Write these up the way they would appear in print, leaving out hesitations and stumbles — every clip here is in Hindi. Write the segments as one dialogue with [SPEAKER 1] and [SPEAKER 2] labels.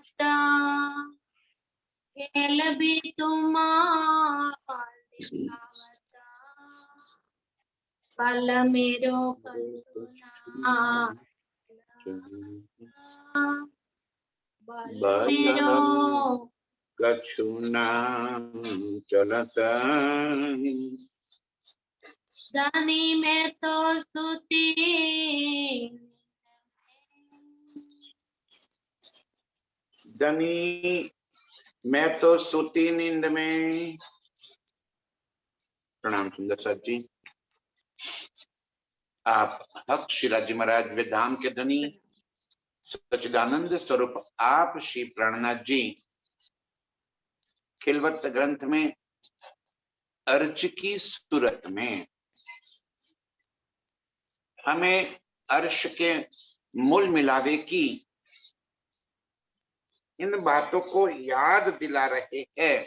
[SPEAKER 1] सकता, खेल भी तुम्हारा दिखावता, पल मेरो कंदुना, बल मेरो
[SPEAKER 2] कछुना चलता,
[SPEAKER 1] धनी में तो स्तुति,
[SPEAKER 2] धनी मैं तो सुती नींद में। प्रणाम सुंदर साथ जी। आप हक शिराजी महाराज वेदांत के धनी सच्चिदानंद स्वरूप आप श्री प्राणनाथ जी खिलवत ग्रंथ में अर्च की सूरत में हमें अर्श के मूल मिलावे की इन बातों को याद दिला रहे हैं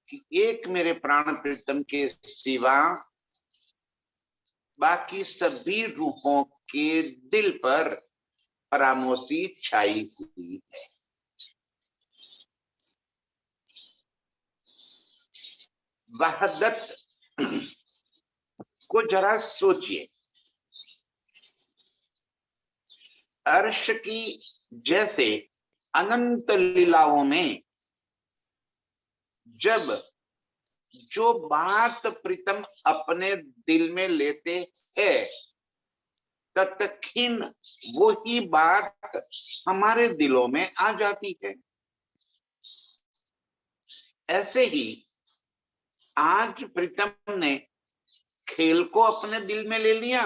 [SPEAKER 2] कि एक मेरे प्राण प्रीतम के सिवा बाकी सभी रूहों के दिल पर परामोशी छाई हुई है। वहदत को जरा सोचिए, अर्श की जैसे अनंत लीलाओं में जब जो बात प्रीतम अपने दिल में लेते हैं तत्क्षण वही बात हमारे दिलों में आ जाती है। ऐसे ही आज प्रीतम ने खेल को अपने दिल में ले लिया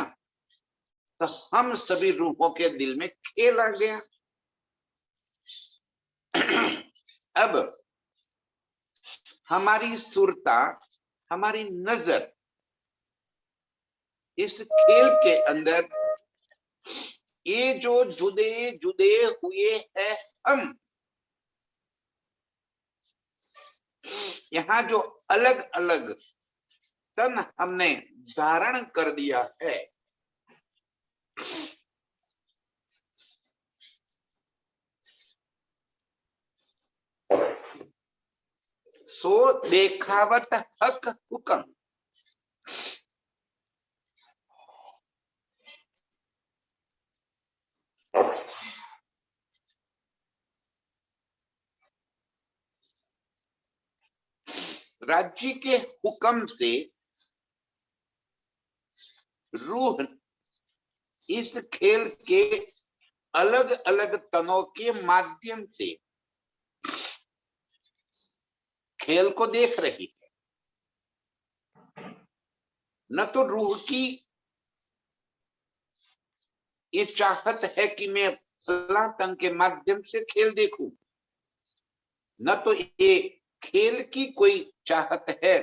[SPEAKER 2] तो हम सभी रूहों के दिल में खेल आ गया। अब हमारी सुरता, हमारी नजर इस खेल के अंदर ये जो जुदे जुदे हुए हैं हम, यहाँ जो अलग अलग तन हमने धारण कर दिया है, सो देखावत हक हुक्म। राज्य के हुक्म से रूह इस खेल के अलग अलग तनों के माध्यम से खेल को देख रही है। न तो रूह की ये चाहत है कि मैं फला तन के माध्यम से खेल देखूं, न तो ये खेल की कोई चाहत है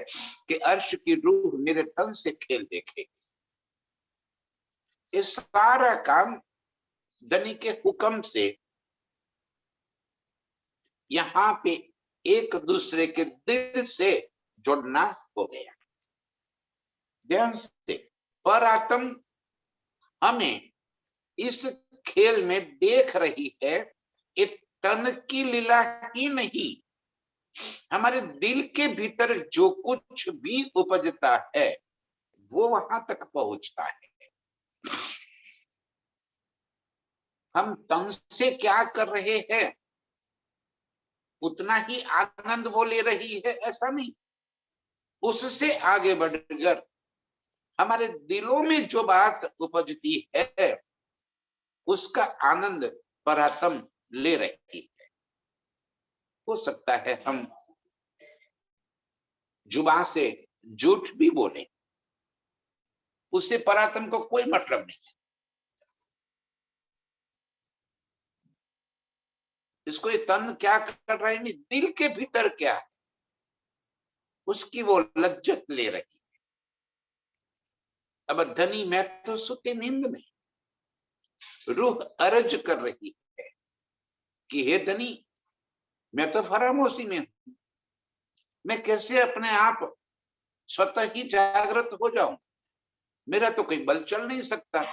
[SPEAKER 2] कि अर्श की रूह मेरे तन से खेल देखे। ये सारा काम धनी के हुक्म से यहाँ पे एक दूसरे के दिल से जुड़ना हो गया। ध्यान से, पर आत्म हमें इस खेल में देख रही है, ये तन की लीला ही नहीं, हमारे दिल के भीतर जो कुछ भी उपजता है वो वहां तक पहुंचता है। हम तन से क्या कर रहे हैं उतना ही आनंद वो ले रही है ऐसा नहीं, उससे आगे बढ़कर हमारे दिलों में जो बात उपजती है उसका आनंद परात्म ले रही है। हो सकता है हम जुबान से झूठ भी बोले, उससे परात्म को कोई मतलब नहीं। इसको ये तन क्या कर रहा है, नहीं दिल के भीतर क्या है उसकी वो लज्जत ले रही है। अब धनी मैं तो सुते नींद में, रूह अर्ज कर रही है कि हे धनी मैं तो फरामोशी में हूं, मैं कैसे अपने आप स्वतः ही जागृत हो जाऊं, मेरा तो कोई बल चल नहीं सकता।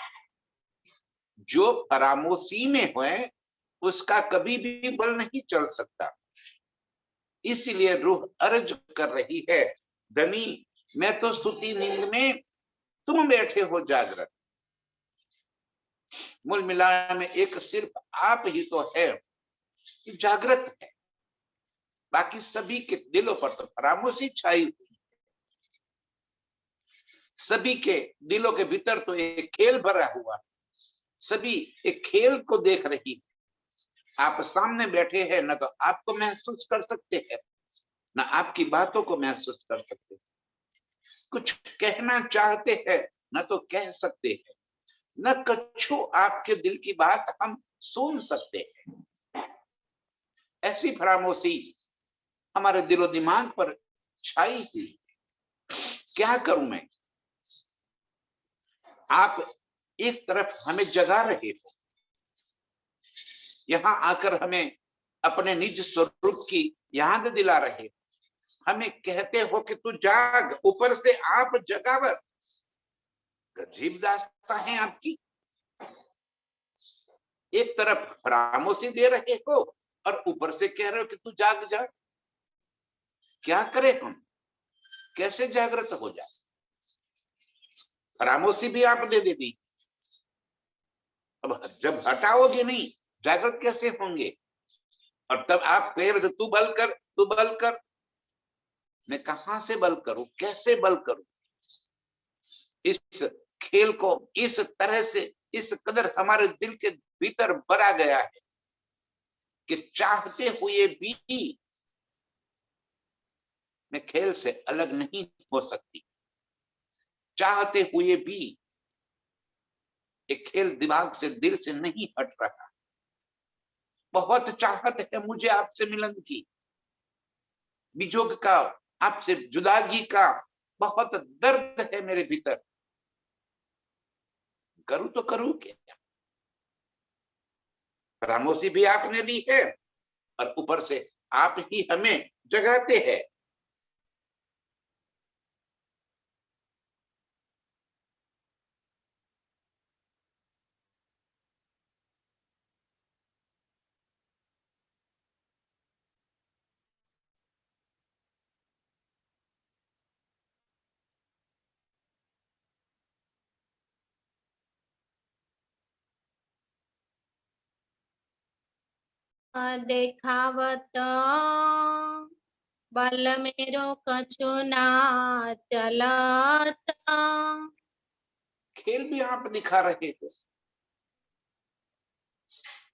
[SPEAKER 2] जो फरामोशी में है उसका कभी भी बल नहीं चल सकता। इसीलिए रूह अर्ज कर रही है, धनी मैं तो सुती नींद में, तुम बैठे हो जागृत। मूल मिलाने में एक सिर्फ आप ही तो है जागृत है, बाकी सभी के दिलों पर तो खामोशी छाई हुई। सभी के दिलों के भीतर तो एक खेल भरा हुआ, सभी एक खेल को देख रही। आप सामने बैठे हैं, न तो आपको महसूस कर सकते हैं, न आपकी बातों को महसूस कर सकते हैं। कुछ कहना चाहते हैं न तो कह सकते हैं, न कछु आपके दिल की बात हम सुन सकते हैं। ऐसी खामोशी हमारे दिलो दिमाग पर छाई हुई। क्या करूं मैं? आप एक तरफ हमें जगा रहे हो, यहाँ आकर हमें अपने निज स्वरूप की याद दिला रहे हो, हमें कहते हो कि तू जाग, ऊपर से आप जगावर। अजीब दास्तां है आपकी। एक तरफ खामोशी दे रहे हो और ऊपर से कह रहे हो कि तू जाग जा। क्या करें हम? कैसे जागृत हो जाए? खामोशी भी आपने दे दी, अब जब हटाओगे नहीं जागृत कैसे होंगे? और तब आप कह रहे तू बल कर, तू बल कर। मैं कहां से बल करूं, कैसे बल करूं? इस खेल को इस तरह से, इस कदर हमारे दिल के भीतर भरा गया है कि चाहते हुए भी मैं खेल से अलग नहीं हो सकती। चाहते हुए भी एक खेल दिमाग से, दिल से नहीं हट रहा। बहुत चाहत है मुझे आपसे मिलन की, विजोग का, आपसे जुदागी का बहुत दर्द है मेरे भीतर। करूं तो करूं क्या? खामोशी भी आपने दी है और ऊपर से आप ही हमें जगाते हैं।
[SPEAKER 1] देखावत बल मेरो कछु ना चलत।
[SPEAKER 2] खेल भी आप दिखा रहे हो।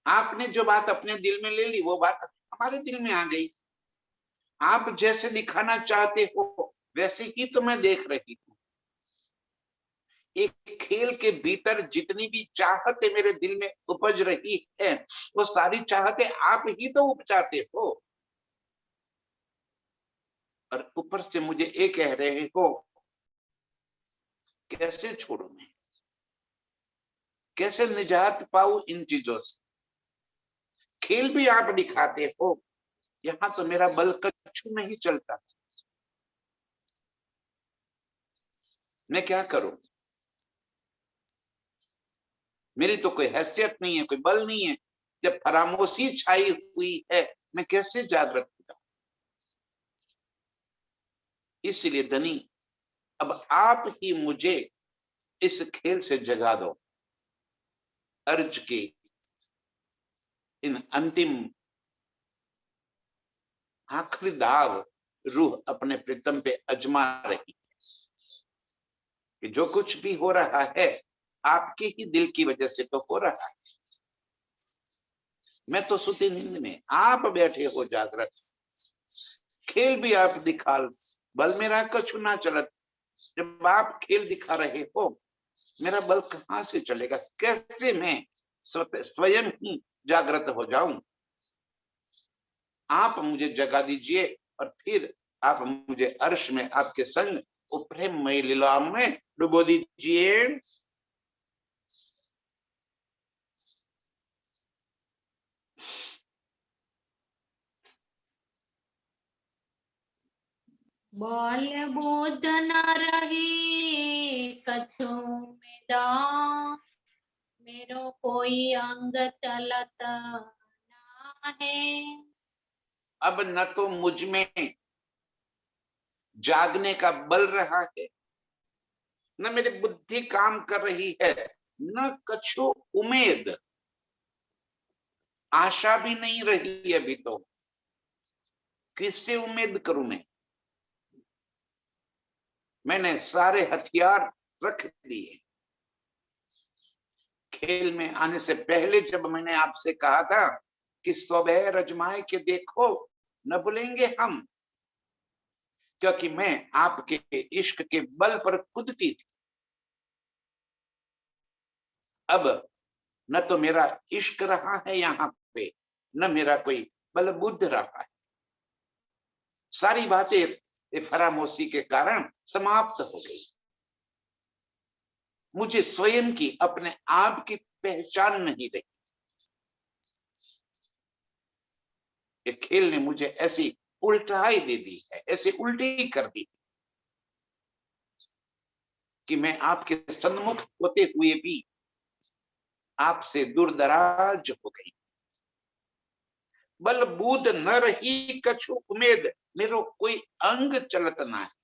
[SPEAKER 2] आपने जो बात अपने दिल में ले ली वो बात हमारे दिल में आ गई। आप जैसे दिखाना चाहते हो वैसे ही तो मैं देख रही हूँ। एक खेल के भीतर जितनी भी चाहते मेरे दिल में उपज रही है, वो सारी चाहते आप ही तो उपजाते हो। और ऊपर से मुझे ये कह रहे हो, कैसे छोड़ू मैं? कैसे निजात पाऊं इन चीजों से? खेल भी आप दिखाते हो, यहाँ तो मेरा बल कछु नहीं चलता। मैं क्या करूं? मेरी तो कोई हैसियत नहीं है, कोई बल नहीं है। जब खामोशी छाई हुई है, मैं कैसे जागृत हो जाऊं? इसलिए धनी, अब आप ही मुझे इस खेल से जगा दो। अर्ज की इन अंतिम आखिरी दाव रूह अपने प्रीतम पे अजमा रही कि जो कुछ भी हो रहा है आपके ही दिल की वजह से तो हो रहा है। मैं तो सुती नींद में, आप बैठे हो जागृत। खेल भी आप दिखा, बल मेरा कछु ना चलत। जब आप खेल दिखा रहे हो, मेरा बल कहां से चलेगा? कैसे मैं स्वयं ही जागृत हो जाऊं? आप मुझे जगा दीजिए और फिर आप मुझे अर्श में आपके संग वो प्रेममय लीलाओं में डुबो दीजिए।
[SPEAKER 1] बोल बोध न रही कछु मेरा, मेरो कोई अंग चलत है।
[SPEAKER 2] अब न तो मुझ में जागने का बल रहा है, न मेरी बुद्धि काम कर रही है, न कछु उम्मीद, आशा भी नहीं रही अभी तो। किससे उम्मीद करूं मैं? मैंने सारे हथियार रख दिए। खेल में आने से पहले जब मैंने आपसे कहा था कि स्वभय रजमाए के देखो, न भूलेंगे हम, क्योंकि मैं आपके इश्क के बल पर कूदती थी। अब न तो मेरा इश्क रहा है यहाँ पे, न मेरा कोई बल बुद्ध रहा है। सारी बातें फरामोशी के कारण समाप्त हो गई। मुझे स्वयं की, अपने आप की पहचान नहीं रही। ये खेल ने मुझे ऐसी उल्टाई दे दी है, ऐसे उल्टी कर दी कि मैं आपके सन्मुख होते हुए भी आपसे दूर दराज हो गई। बल बूद न रही कछु उम्मीद, मेरो कोई अंग चलत ना है।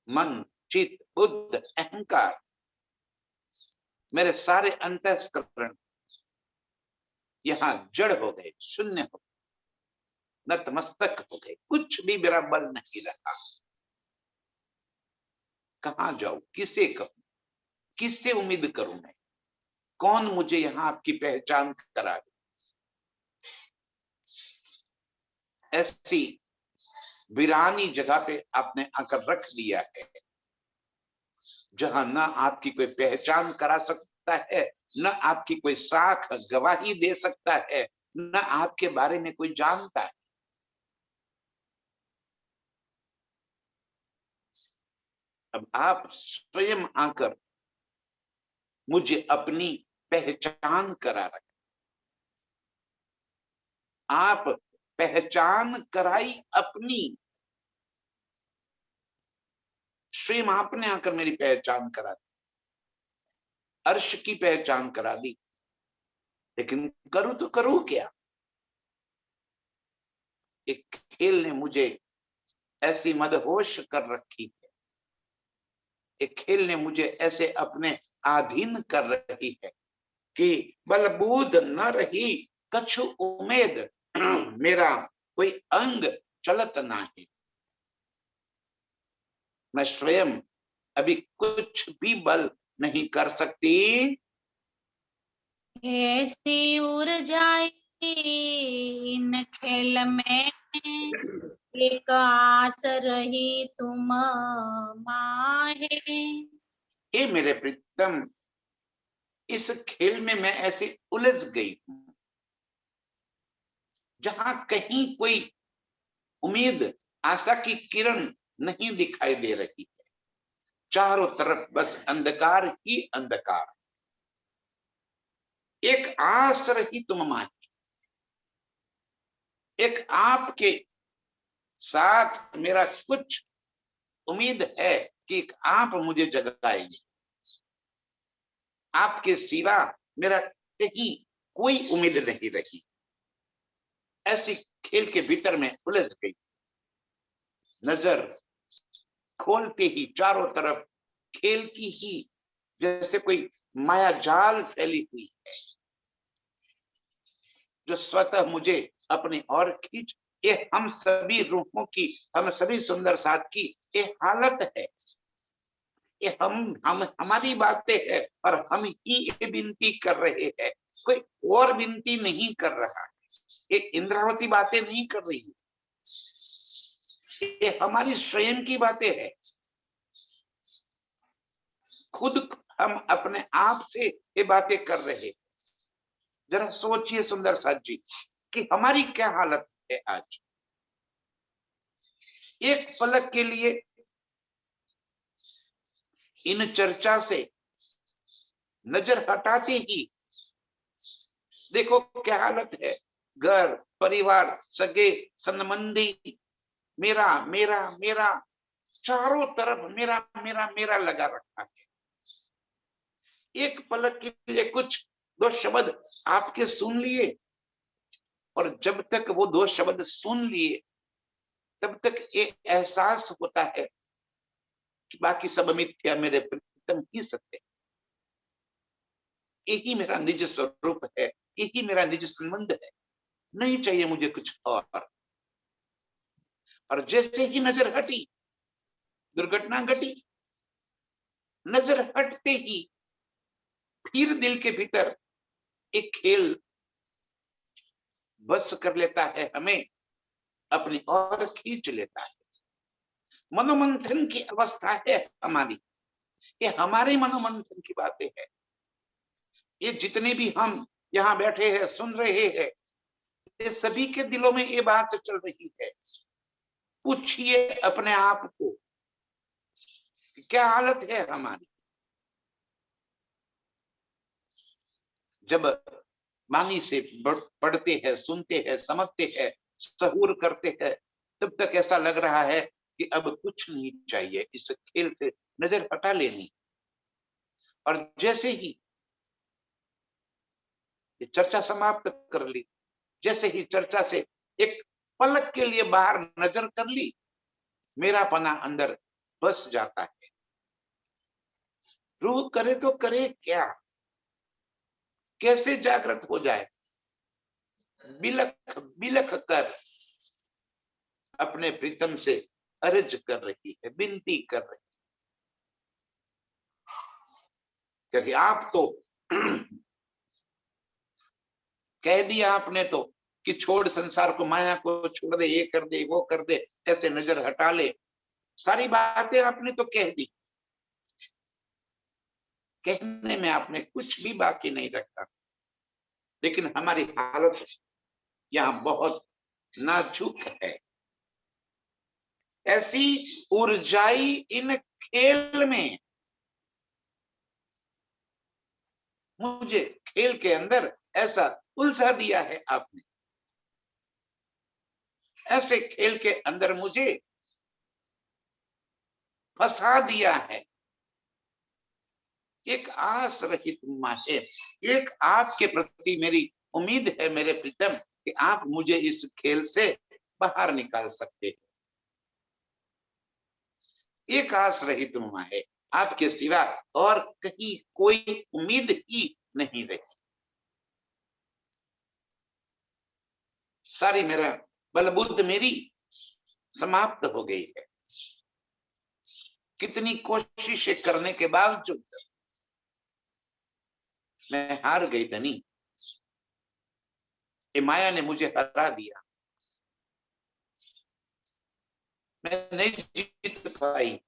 [SPEAKER 2] मन, चित, बुद्ध, अहंकार, मेरे सारे अंतःस्करण यहाँ जड़ हो गए, शून्य हो गए, नतमस्तक हो गए। कुछ भी मेरा बल नहीं रहा। कहाँ जाऊं, किसे कहूं, किससे उम्मीद करूं मैं? कौन मुझे यहाँ आपकी पहचान करा दे? ऐसी वीरानी जगह पे आपने आकर रख दिया है, जहां न आपकी कोई पहचान करा सकता है, न आपकी कोई साख गवाही दे सकता है, न आपके बारे में कोई जानता है। अब आप स्वयं आकर मुझे अपनी पहचान करा रहे। आप पहचान कराई अपनी, स्वयं आपने आकर मेरी पहचान करा दी, अर्श की पहचान करा दी। लेकिन करूं तो करूं क्या? एक खेल ने मुझे ऐसी मदहोश कर रखी है, एक खेल ने मुझे ऐसे अपने अधीन कर रही है कि बलबूद न रही कछु उम्मीद, मेरा कोई अंग चलत ना है। मैं स्वयं अभी कुछ भी बल नहीं कर सकती।
[SPEAKER 1] ऐसी ऊर्जाएं इन खेल में, एक आस रही तुम माहे।
[SPEAKER 2] हे मेरे प्रीतम, इस खेल में मैं ऐसे उलझ गई हूं, जहां कहीं कोई उम्मीद, आशा की किरण नहीं दिखाई दे रही है। चारों तरफ बस अंधकार ही अंधकार। एक आस रही तुम माही, एक आपके साथ मेरा कुछ उम्मीद है कि एक आप मुझे जगाएंगे। आपके सिवा मेरा कहीं कोई उम्मीद नहीं रही। ऐसी खेल के भीतर में उलझ गई। नजर खोलते ही चारों तरफ खेल की ही जैसे कोई माया जाल फैली हुई है, जो स्वतः मुझे अपनी ओर खींच। ये हम सभी रूपों की, हम सभी सुंदर साथ की ये हालत है। ये हम हमारी बातें है और हम ही ये विनती कर रहे हैं। कोई और विनती नहीं कर रहा है। ये इंद्रावती बातें नहीं कर रही, ये हमारी स्वयं की बातें हैं। खुद हम अपने आप से ये बातें कर रहे हैं। जरा सोचिए सुंदर साथ जी कि हमारी क्या हालत है आज। एक पलक के लिए इन चर्चा से नजर हटाते ही देखो क्या हालत है। घर परिवार सगे संबंधी, मेरा मेरा मेरा, चारों तरफ मेरा मेरा मेरा लगा रखा है। एक पलक के लिए कुछ दो शब्द आपके सुन लिए, और जब तक वो दो शब्द सुन लिए तब तक ये एहसास होता है कि बाकी सब मिथ्या, मेरे प्रीतम ही सत्य, यही मेरा निज स्वरूप है, यही मेरा निज संबंध है, नहीं चाहिए मुझे कुछ और जैसे ही नजर हटी, दुर्घटना घटी। नजर हटते ही फिर दिल के भीतर एक खेल बस कर लेता है, हमें अपनी ओर खींच लेता है। मनोमंथन की अवस्था है हमारी, ये हमारे मनोमंथन की बातें हैं। ये जितने भी हम यहाँ बैठे हैं सुन रहे हैं, ये सभी के दिलों में ये बात चल रही है। पूछिए अपने आप को कि क्या हालत है हमारी। जब वाणी से पढ़ते हैं, सुनते हैं, समझते हैं, सहूर करते हैं, तब तक ऐसा लग रहा है कि अब कुछ नहीं चाहिए, इस खेल से नजर हटा लेनी। और जैसे ही ये चर्चा समाप्त कर ली, जैसे ही चर्चा से एक पलक के लिए बाहर नजर कर ली, मेरा पना अंदर बस जाता है। रूह करे तो करे क्या, कैसे जागृत हो जाए। बिलख बिलख कर अपने प्रीतम से अर्ज कर रही है, विनती कर रही है, क्योंकि आप तो कह दिया आपने तो कि छोड़ संसार को, माया को छोड़ दे, ये कर दे, वो कर दे, ऐसे नजर हटा ले। सारी बातें आपने तो कह दी, कहने में आपने कुछ भी बाकी नहीं रखा। लेकिन हमारी हालत यहाँ बहुत नाजुक है। ऐसी ऊर्जाई इन खेल में, मुझे खेल के अंदर ऐसा उलझा दिया है आपने, ऐसे खेल के अंदर मुझे फंसा दिया है। एक आस रहित है, एक आपके प्रति मेरी उम्मीद है मेरे प्रीतम कि आप मुझे इस खेल से बाहर निकाल सकते हैं। एक आस रहित है, आपके सिवा और कहीं कोई उम्मीद ही नहीं रही। सारी मेरा बलबुद्ध मेरी समाप्त हो गई है। कितनी कोशिशें करने के बावजूद मैं हार गई धनी। ये माया ने मुझे हरा दिया, मैं नहीं जीत पाई।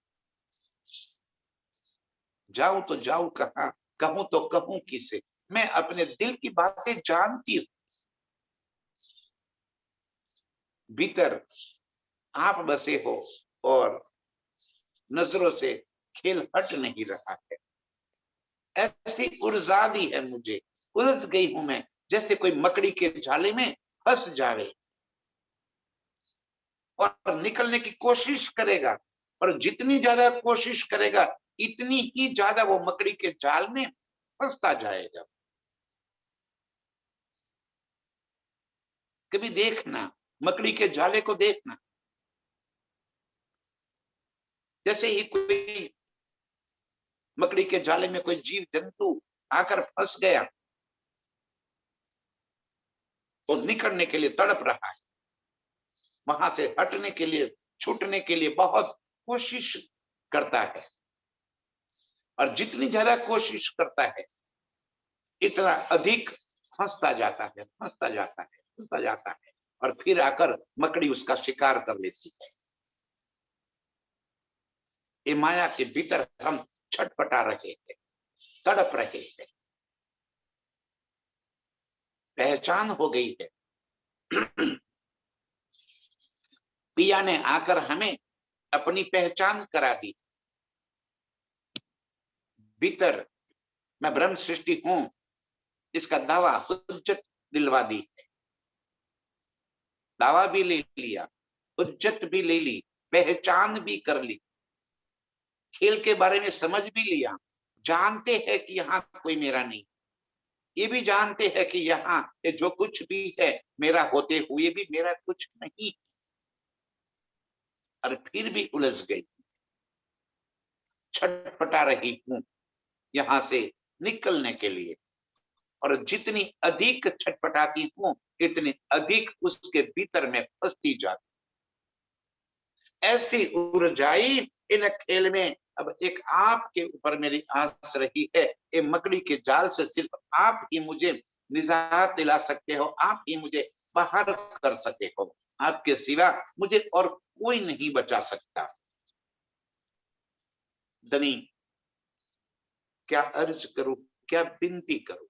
[SPEAKER 2] जाऊं तो जाऊं कहां, कहूं तो कहूं किसे। मैं अपने दिल की बातें जानती हूं, भीतर आप बसे हो और नजरों से खेल हट नहीं रहा है। ऐसी ऊर्जा दी है मुझे, उलझ गई हूं मैं, जैसे कोई मकड़ी के जाले में फंस जावे और निकलने की कोशिश करेगा, और जितनी ज्यादा कोशिश करेगा इतनी ही ज्यादा वो मकड़ी के जाल में फंसता जाएगा। कभी देखना, मकड़ी के जाले को देखना, जैसे ही कोई मकड़ी के जाले में कोई जीव जंतु आकर फंस गया तो निकलने के लिए तड़प रहा है, वहां से हटने के लिए, छूटने के लिए बहुत कोशिश करता है, और जितनी ज्यादा कोशिश करता है इतना अधिक फंसता जाता है, फंसता जाता है, फंसता जाता है, और फिर आकर मकड़ी उसका शिकार कर लेती है। ये माया के भीतर हम छटपटा रहे हैं, तड़प रहे हैं। पहचान हो गई है। पिया ने आकर हमें अपनी पहचान करा दी। भीतर मैं ब्रह्म सृष्टि हूं इसका दावा, हुज्जत दिलवा दी है। दावा भी ले लिया, हुज्जत भी ले ली, पहचान भी कर ली, खेल के बारे में समझ भी लिया, जानते हैं कि यहाँ कोई मेरा नहीं, ये भी जानते हैं कि यहाँ ये जो कुछ भी है मेरा होते हुए भी मेरा कुछ नहीं, और फिर भी उलझ गई, छटपटा रही हूं यहां से निकलने के लिए, और जितनी अधिक छटपटाती हूं इतनी अधिक उसके भीतर में फंसती जाती। ऐसी उलझाई इन खेल में अब एक आपके ऊपर मेरी आस रही है, ये मकड़ी के जाल से सिर्फ आप ही मुझे निजात दिला सकते हो, आप ही मुझे बाहर कर सकते हो, आपके सिवा मुझे और कोई नहीं बचा सकता। धनी क्या अर्ज करूं, क्या विनती करूं,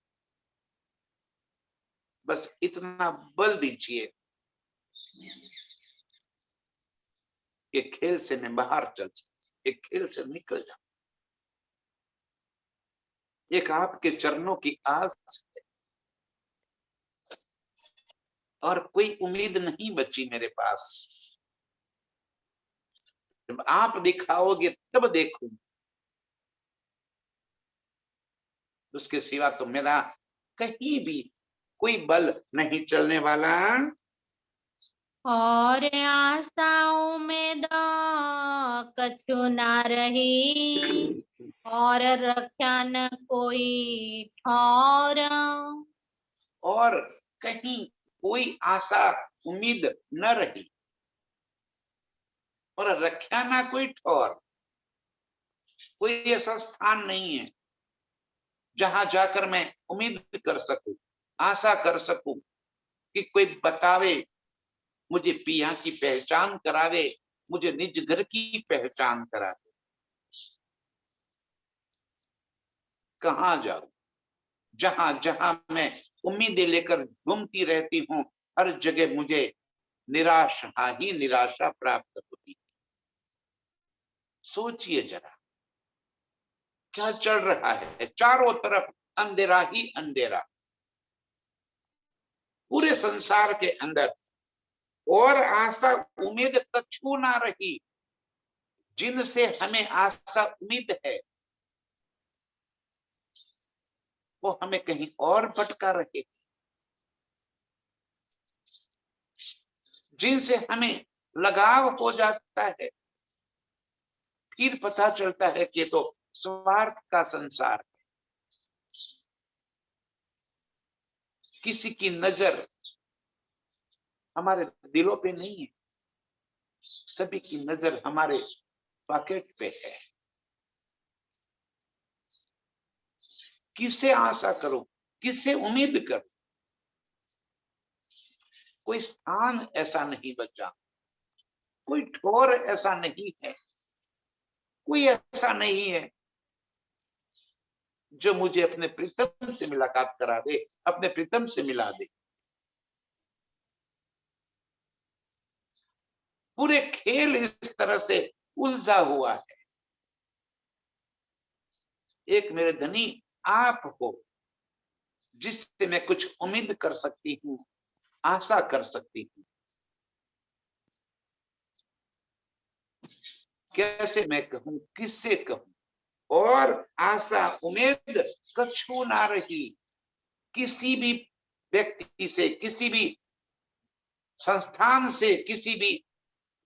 [SPEAKER 2] बस इतना बल दीजिए कि खेल से मैं बाहर चल सकूं, एक खेल से निकल जाऊं। एक आपके चरणों की आस है, और कोई उम्मीद नहीं बची मेरे पास। जब आप दिखाओगे तब देखूं, उसके सिवा तो मेरा कहीं भी कोई बल नहीं चलने वाला।
[SPEAKER 1] और आशाओं में कछु ना रही, और रक्षा न कोई ठौर।
[SPEAKER 2] और कहीं कोई आशा उम्मीद न रही, और रखा ना कोई ठौर, कोई ऐसा स्थान नहीं है जहां जाकर मैं उम्मीद कर सकूं, आशा कर सकूं कि कोई बतावे, मुझे पिया की पहचान करावे, मुझे निज घर की पहचान करावे। कहां जाऊं, जहां जहां मैं उम्मीदें लेकर घूमती रहती हूँ, हर जगह मुझे निराशा ही निराशा प्राप्त होती। सोचिए जरा क्या चल रहा है, चारों तरफ अंधेरा ही अंधेरा, पूरे संसार के अंदर, और आशा उम्मीद कछु ना रही। जिनसे हमें आशा उम्मीद है वो हमें कहीं और भटका रहे, जिनसे हमें लगाव हो जाता है, फिर पता चलता है कि ये तो स्वार्थ का संसार है। किसी की नजर हमारे दिलों पे नहीं है, सभी की नजर हमारे पॉकेट पे है। किससे आशा करूं, किससे उम्मीद करूं? कोई स्थान ऐसा नहीं बचा, कोई ठोर ऐसा नहीं है, कोई ऐसा नहीं है जो मुझे अपने प्रीतम से मुलाकात करा दे, अपने प्रीतम से मिला दे। पूरे खेल इस तरह से उलझा हुआ है। एक मेरे धनी आप हो जिससे मैं कुछ उम्मीद कर सकती हूँ, आशा कर सकती हूँ। कैसे मैं कहूं, किससे कहूं? और आशा उम्मीद कछु ना रही। किसी भी व्यक्ति से, किसी भी संस्थान से, किसी भी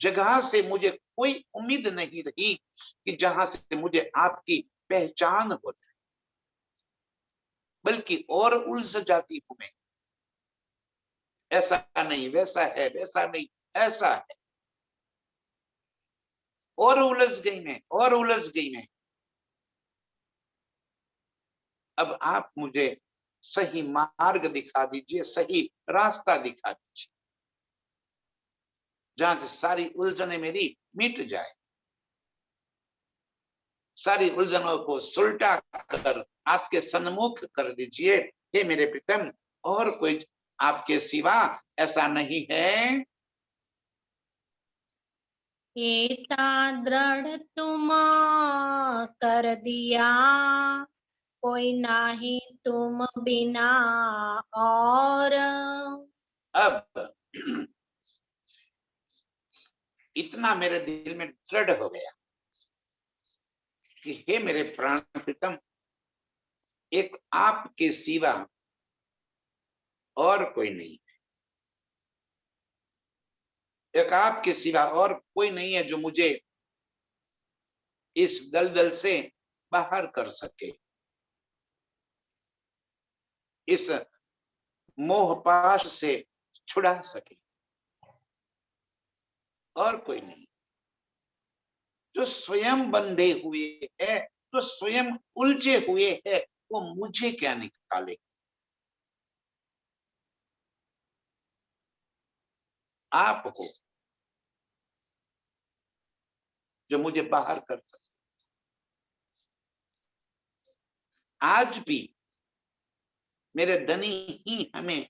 [SPEAKER 2] जगह से मुझे कोई उम्मीद नहीं रही कि जहां से मुझे आपकी पहचान हो जाए, बल्कि और उलझ जाती हूं मैं। ऐसा नहीं, वैसा है, वैसा नहीं, ऐसा है, और उलझ गई मैं, और उलझ गई मैं। अब आप मुझे सही मार्ग दिखा दीजिए, सही रास्ता दिखा दीजिए, जहां से सारी उलझने मेरी मिट जाए, सारी उलझनों को सुलटा कर आपके सन्मुख कर दीजिए। हे मेरे प्रीतम, और कोई आपके सिवा ऐसा नहीं है।
[SPEAKER 1] एता दृढ़ तुम कर दिया, कोई नाही तुम बिना और।
[SPEAKER 2] अब इतना मेरे दिल में दृढ़ हो गया कि हे मेरे प्राण प्रीतम, एक आपके सिवा और कोई नहीं, एक आपके सिवा और कोई नहीं है जो मुझे इस दलदल से बाहर कर सके, इस मोह पाश से छुड़ा सके, और कोई नहीं। जो स्वयं बंधे हुए है, जो स्वयं उलझे हुए है, वो मुझे क्या निकाले। आप हो जो मुझे बाहर कर सकते। आज भी मेरे धनी ही हमें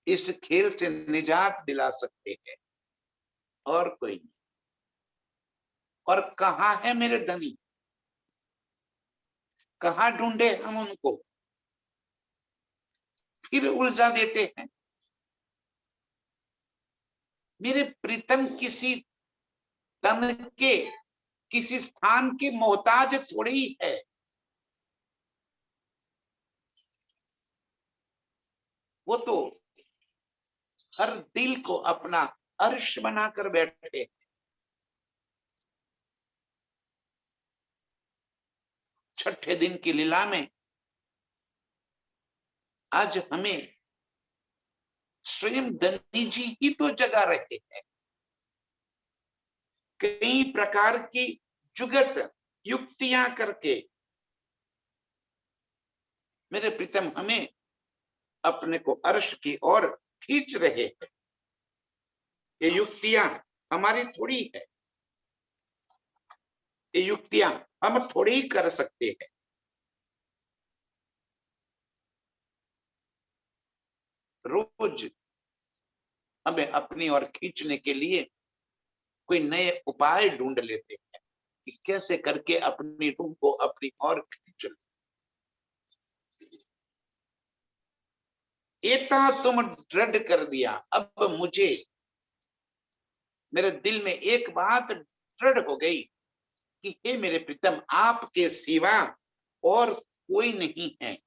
[SPEAKER 2] इस खेल से निजात दिला सकते हैं, और कोई नहीं। और कहाँ है मेरे धनी, कहाँ ढूंढे हम उनको, फिर उलझा देते हैं। मेरे प्रीतम किसी तन के, किसी स्थान के मोहताज थोड़ी है। वो तो हर दिल को अपना अर्श बनाकर बैठे। छठे दिन की लीला में आज हमें स्वयं धनी जी ही तो जगा रहे हैं। कई प्रकार की जुगत युक्तियां करके मेरे प्रीतम हमें अपने को अर्श की ओर खींच रहे हैं। ये युक्तियां हमारी थोड़ी है, ये युक्तियां हम थोड़ी ही कर सकते हैं। रोज हमें अपनी ओर खींचने के लिए कोई नए उपाय ढूंढ लेते हैं कि कैसे करके अपनी रूह को अपनी ओर खींच लो। इतना तुम दृढ़ कर दिया, अब मुझे, मेरे दिल में एक बात दृढ़ हो गई कि हे मेरे प्रीतम, आपके सिवा और कोई नहीं है।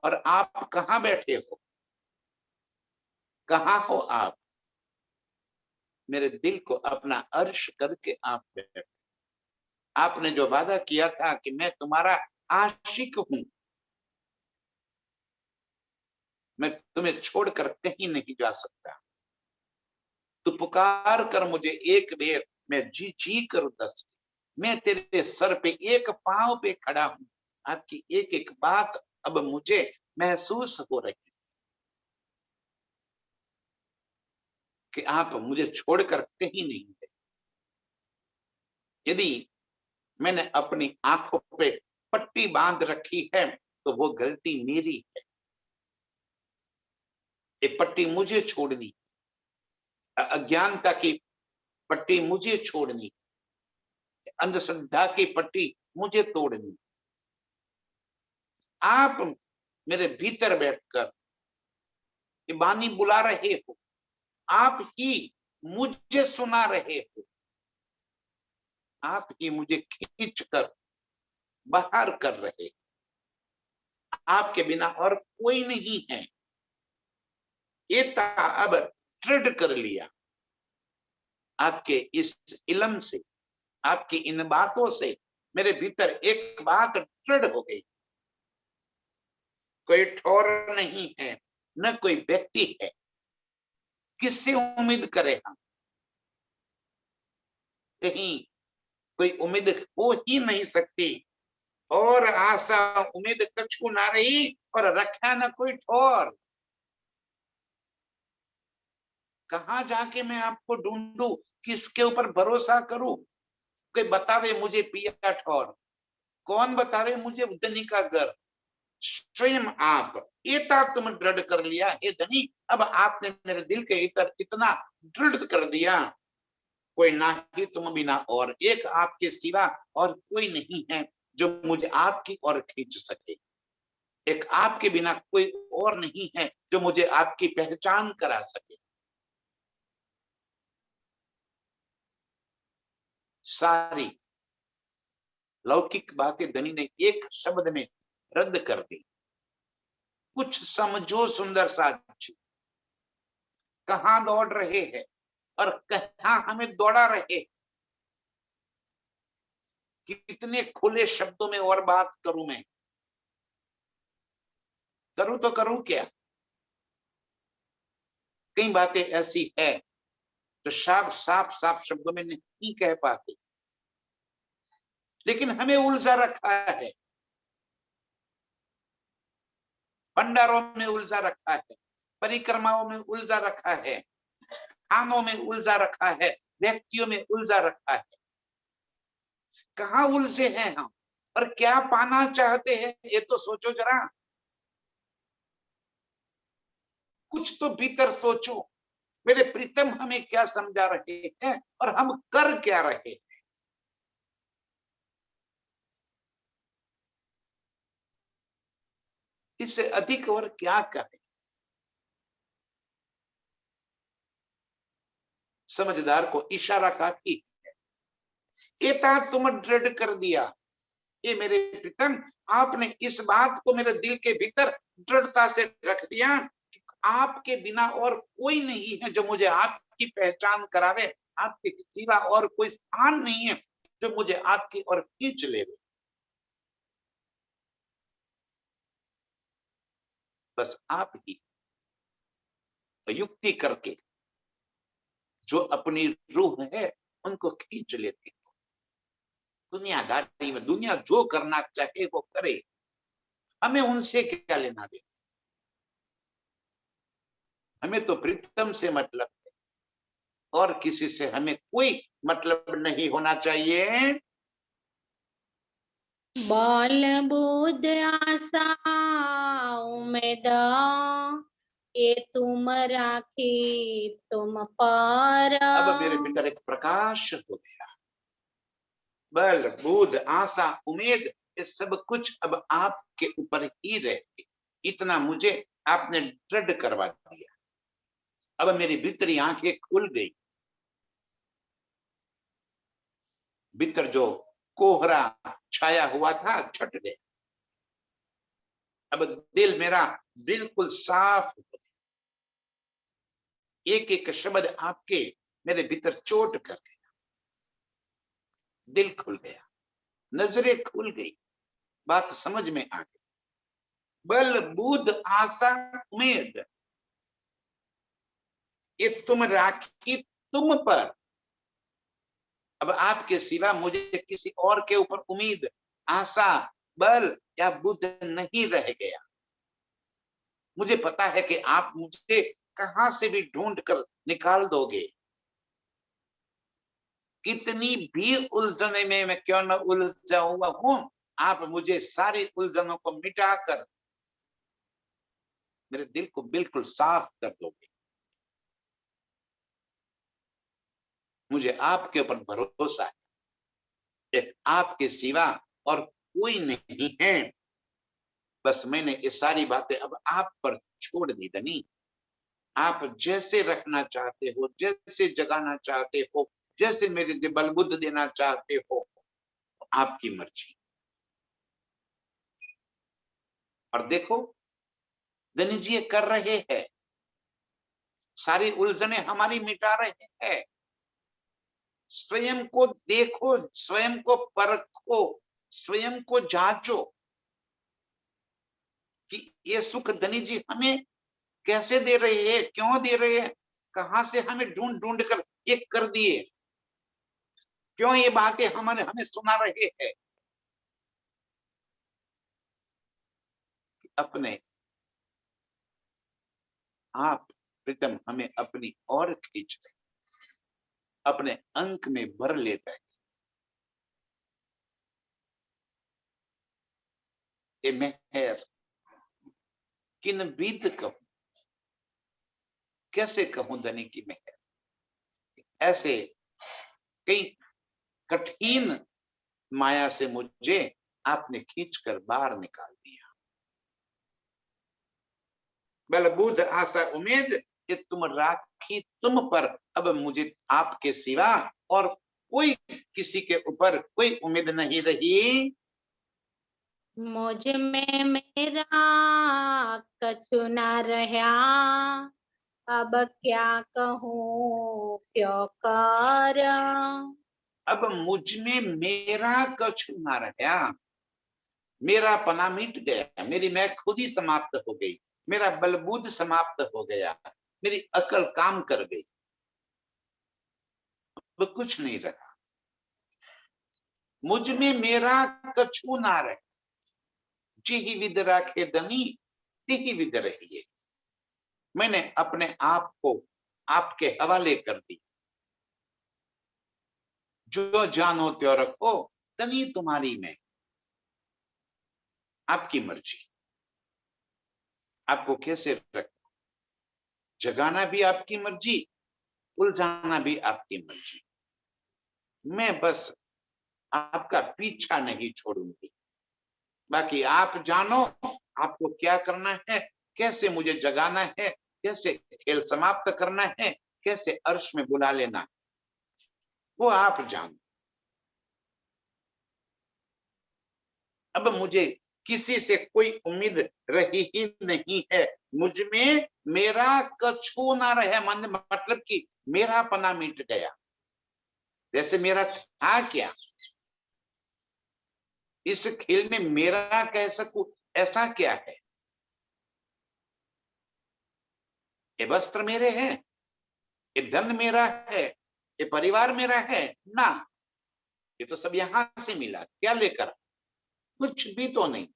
[SPEAKER 2] और आप कहाँ बैठे हो, कहाँ हो आप? मेरे दिल को अपना अर्श करके आप बैठे। आपने जो वादा किया था कि मैं तुम्हारा आशिक हूं, मैं तुम्हें छोड़कर कहीं नहीं जा सकता। तू पुकार कर मुझे एक बेर, मैं जी जी कर दस। मैं तेरे सर पे एक पांव पे खड़ा हूं। आपकी एक एक बात अब मुझे महसूस हो रही है कि आप मुझे छोड़कर कहीं नहीं गए। यदि मैंने अपनी आंखों पे पट्टी बांध रखी है तो वो गलती मेरी है। ये पट्टी मुझे छोड़नी, अज्ञानता की पट्टी मुझे छोड़नी, अंधश्रद्धा की पट्टी मुझे तोड़नी। आप मेरे भीतर बैठकर ये बानी बुला रहे हो, आप ही मुझे सुना रहे हो, आप ही मुझे खींच कर बाहर कर रहे। आपके बिना और कोई नहीं है। ये अब दृढ़ कर लिया आपके इस इल्म से, आपकी इन बातों से मेरे भीतर एक बात दृढ़ हो गई। कोई ठौर नहीं है, न कोई व्यक्ति है। किससे उम्मीद करें हम? कहीं कोई उम्मीद हो ही नहीं सकती। और आशा उम्मीद कछु ना रही, और रखा न कोई ठौर। कहाँ जाके मैं आपको ढूंढूं, किसके ऊपर भरोसा करूं? कोई बतावे मुझे पिया ठौर, कौन बतावे मुझे उद्दनी का घर? स्वयं आप। इतना तुम दृढ़ कर लिया हे धनी, अब आपने मेरे दिल के इतर इतना दृढ़ कर दिया, कोई ना ही तुम बिना और एक आपके सिवा और कोई नहीं है जो मुझे आपकी ओर खींच सके। एक आपके बिना कोई और नहीं है जो मुझे आपकी पहचान करा सके। सारी लौकिक बातें धनी ने एक शब्द में रद्द कर दी। कुछ समझो सुंदर साथी, कहाँ दौड़ रहे हैं और कहाँ हमें दौड़ा रहे। कितने खुले शब्दों में और बात करूं मैं, करूं तो करूं क्या। कई बातें ऐसी है जो साफ साफ साफ शब्दों में नहीं कह पाते, लेकिन हमें उलझा रखा है, भंडारों में उलझा रखा है, परिक्रमाओं में उलझा रखा है, स्थानों में उलझा रखा है, व्यक्तियों में उलझा रखा है। कहाँ उलझे हैं हम और क्या पाना चाहते हैं, ये तो सोचो जरा। कुछ तो भीतर सोचो, मेरे प्रीतम हमें क्या समझा रहे हैं और हम कर क्या रहे हैं। इससे अधिक और क्या कहें। समझदार को इशारा काफी है। एता तुम दृढ़ कर दिया, ये मेरे प्रीतम आपने इस बात को मेरे दिल के भीतर दृढ़ता से रख दिया कि आपके बिना और कोई नहीं है जो मुझे आपकी पहचान करावे, आपके सिवा और कोई स्थान नहीं है जो मुझे आपकी ओर खींच ले। बस आप ही युक्ति करके जो अपनी रूह है उनको खींच लेते। दुनियादारी में दुनिया जो करना चाहे वो करे, हमें उनसे क्या लेना देना। हमें तो प्रीतम से मतलब है और किसी से हमें कोई मतलब नहीं होना चाहिए।
[SPEAKER 1] बल बुद्ध आशा उम्मीद ये तुम राखी तुम पर।
[SPEAKER 2] अब मेरे भीतर एक प्रकाश हो गया। बल बुद्ध आशा उम्मीद ये सब कुछ अब आपके ऊपर ही रहते, इतना मुझे आपने दृढ़ करवा दिया। अब मेरी भीतरी आंखें खुल गई। भीतर जो कोहरा छाया हुआ था छट गया। अब दिल मेरा बिल्कुल साफ हो गया। एक एक शब्द आपके मेरे भीतर चोट कर गया। दिल खुल गया, नजरें खुल गई, बात समझ में आ गई। बल बुद्ध आशा उम्मीद ये तुम राखी तुम पर। अब आपके सिवा मुझे किसी और के ऊपर उम्मीद, आशा, बल या बुद्ध नहीं रह गया। मुझे पता है कि आप मुझे कहां से भी ढूंढ कर निकाल दोगे। कितनी भी उलझने में मैं क्यों न उलझा हुआ हूं, आप मुझे सारी उलझनों को मिटाकर मेरे दिल को बिल्कुल साफ कर दोगे। मुझे आपके ऊपर भरोसा है कि आपके सिवा और कोई नहीं है। बस मैंने ये सारी बातें अब आप पर छोड़ दी धनी। आप जैसे रखना चाहते हो, जैसे जगाना चाहते हो, जैसे मेरे लिए बलबुद्ध देना चाहते हो, आपकी मर्जी। और देखो धनी जी ये कर रहे हैं, सारी उलझने हमारी मिटा रहे हैं। स्वयं को देखो, स्वयं को परखो, स्वयं को जांचो कि ये सुख धनी जी हमें कैसे दे रहे हैं, क्यों दे रहे हैं, कहां से हमें ढूंढ ढूंढ कर ये कर दिए, क्यों ये बातें हमारे हमें सुना रहे हैं। अपने आप प्रीतम हमें अपनी ओर खींच रहे, अपने अंक में भर लेते हैं। ये मेहर किन बीत कहूं, कैसे कहूं धनी की मेहर। ऐसे कई कठिन माया से मुझे आपने खींचकर बाहर निकाल दिया। बल बुद्ध आशा उम्मीद ये तुम राखी तुम पर। अब मुझे आपके सिवा और कोई किसी के ऊपर कोई उम्मीद नहीं रही।
[SPEAKER 1] मुझ में मेरा कछु ना रहा, अब क्या कहूँ क्यों कर।
[SPEAKER 2] अब मुझ में मेरा कछु ना रहा, मेरा पना मिट गया, मेरी मैं खुद ही समाप्त हो गई, मेरा बलबूत समाप्त हो गया, मेरी अकल काम कर गई, अब कुछ नहीं रहा। मुझ में मेरा कछु ना रहे, जी ही विद राखे धनी तिहि विद रहिए। मैंने अपने आप को आपके हवाले कर दी, जो जानो त्यो रखो, धनी तुम्हारी में, आपकी मर्जी, आपको कैसे रखो, जगाना भी आपकी मर्जी, उलझाना भी आपकी मर्जी। मैं बस आपका पीछा नहीं छोड़ूंगी, बाकी आप जानो आपको क्या करना है, कैसे मुझे जगाना है, कैसे खेल समाप्त करना है, कैसे अर्श में बुला लेना है, वो आप जानो। अब मुझे किसी से कोई उम्मीद रही ही नहीं है, मुझ में मेरा कछु ना रहे, मतलब कि मेरा पना मिट गया। जैसे मेरा था क्या, इस खेल में मेरा कह सकूं ऐसा क्या है? ये वस्त्र मेरे हैं, ये धन मेरा है, ये परिवार मेरा है ना, ये तो सब यहां से मिला, क्या लेकर? कुछ भी तो नहीं,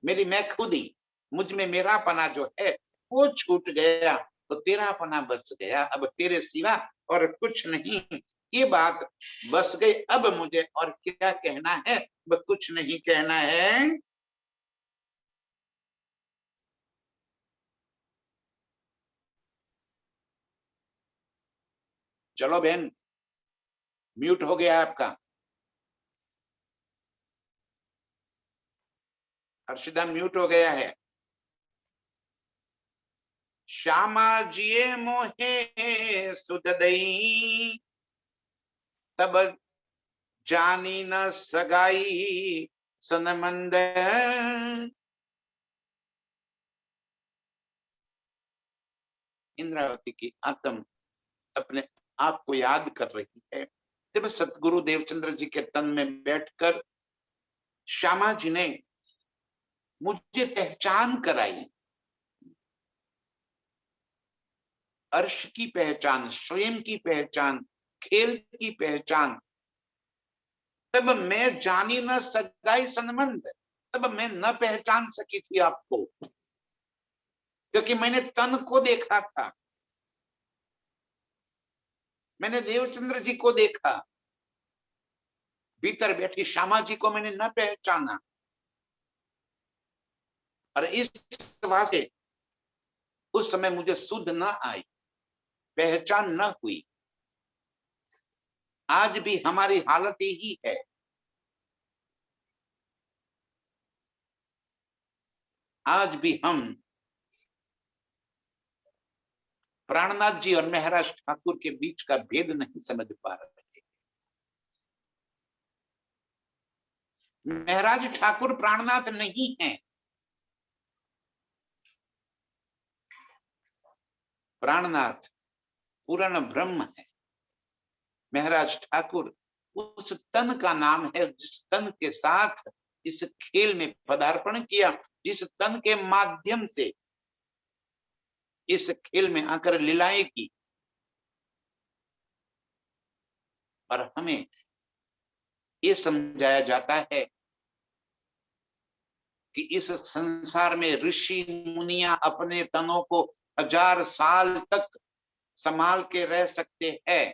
[SPEAKER 2] मेरी मैं खुद ही, मुझ में मेरा पना जो है वो छूट गया, तो तेरा पना बच गया, अब तेरे सिवा और कुछ नहीं। ये बात बस गई, अब मुझे और क्या कहना है, अब कुछ नहीं कहना है। चलो बहन, म्यूट हो गया आपका, हर्षिदा म्यूट हो गया है। श्यामा जिये मोहे सुध दई, तब जानी न सगाई सनमंद। इंद्रावती की आत्म अपने आप को याद कर रही है, जब सतगुरु देवचंद्र जी के तन में बैठकर श्यामा जी ने मुझे पहचान कराई, अर्श की पहचान, स्वयं की पहचान, खेल की पहचान, तब मैं जानी न सगाई संबंध, तब मैं न पहचान सकी थी आपको, क्योंकि मैंने तन को देखा था, मैंने देवचंद्र जी को देखा, भीतर बैठी श्यामा जी को मैंने न पहचाना, और इस वास्ते उस समय मुझे सुध न आई, पहचान न हुई। आज भी हमारी हालत यही है, आज भी हम प्राणनाथ जी और महाराज ठाकुर के बीच का भेद नहीं समझ पा रहे। महाराज ठाकुर प्राणनाथ नहीं है, प्राणनाथ पूर्ण ब्रह्म है, महाराज ठाकुर उस तन का नाम है जिस तन के साथ इस खेल में पदार्पण किया, जिस तन के माध्यम से इस खेल में आकर लीलाएं की, और हमें ये समझाया जाता है कि इस संसार में ऋषि मुनियां अपने तनों को 1000 साल तक संभाल के रह सकते हैं,